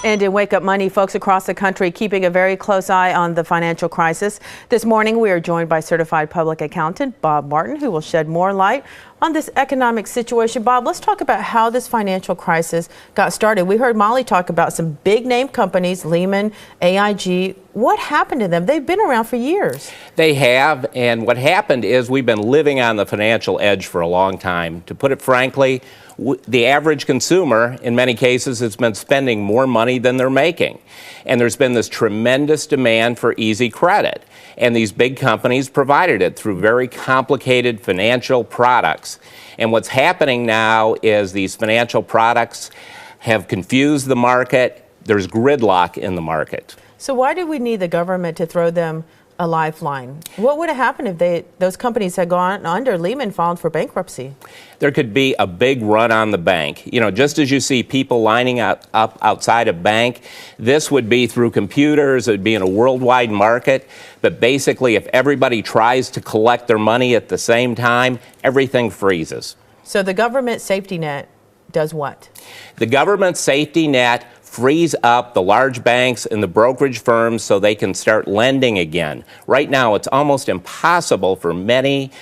And in Wake Up Money, folks across the country keeping a very close eye on the financial crisis. This morning, we are joined by certified public accountant Bob Martin, who will shed more light on this economic situation. Bob, let's talk about how this financial crisis got started. We heard Molly talk about some big name companies, Lehman, AIG. What happened to them? They've been around for years. They have, and what happened is we've been living on the financial edge for a long time. To put it frankly, the average consumer, in many cases, has been spending more money than they're making. And there's been this tremendous demand for easy credit. And these big companies provided it through very complicated financial products. And what's happening now is these financial products have confused the market. There's gridlock in the market. So why do we need the government to throw them a lifeline? What would have happened if those companies had gone under? Lehman filed for bankruptcy. There could be a big run on the bank. You know, just as you see people lining up outside a bank, this would be through computers. It would be in a worldwide market. But basically, if everybody tries to collect their money at the same time, everything freezes. So the government safety net does what? The government safety net frees up the large banks and the brokerage firms so they can start lending again. Right now, it's almost impossible for many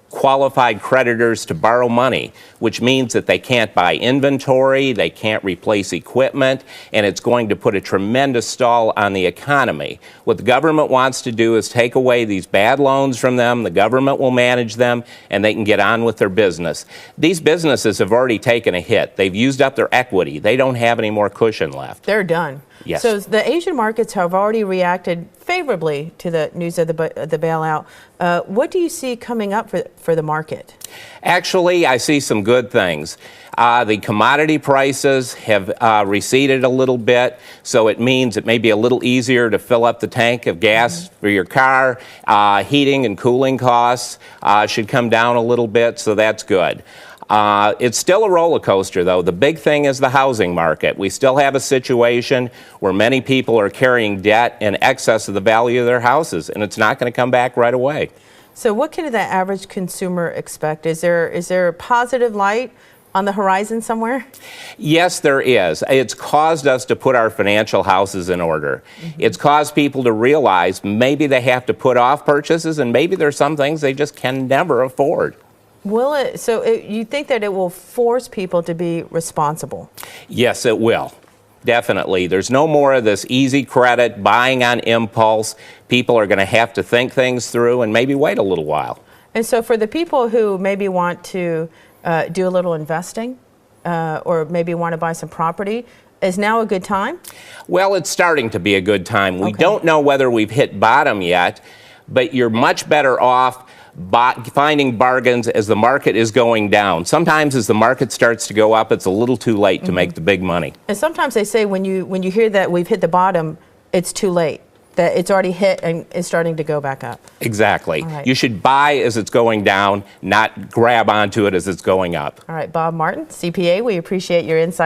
qualified creditors to borrow money, which means that they can't buy inventory, they can't replace equipment, and it's going to put a tremendous stall on the economy. What the government wants to do is take away these bad loans from them, the government will manage them, and they can get on with their business. These businesses have already taken a hit. They've used up their equity. They don't have any more cushion left. They're done. Yes. So the Asian markets have already reacted favorably to the news of the bailout. What do you see coming up for the market? Actually, I see some good things. The commodity prices have receded a little bit, so it means it may be a little easier to fill up the tank of gas for your car. Heating and cooling costs should come down a little bit, so that's good. It's still a roller coaster, though. The big thing is the housing market. We still have a situation where many people are carrying debt in excess of the value of their houses, and it's not going to come back right away. So what can the average consumer expect? Is there a positive light on the horizon somewhere? Yes, there is. It's caused us to put our financial houses in order. It's caused people to realize maybe they have to put off purchases, and maybe there's some things they just can never afford. Will it? So you think that it will force people to be responsible? Yes, it will. Definitely. There's no more of this easy credit, buying on impulse. People are going to have to think things through and maybe wait a little while. And so for the people who maybe want to do a little investing or maybe want to buy some property, is now a good time? Well, it's starting to be a good time. We don't know whether we've hit bottom yet, but you're much better off finding bargains as the market is going down. Sometimes as the market starts to go up, it's a little too late to make the big money. And sometimes they say when you hear that we've hit the bottom, it's too late, that it's already hit and is starting to go back up. Exactly. All right. You should buy as it's going down, not grab onto it as it's going up. All right, Bob Martin, CPA, we appreciate your insight.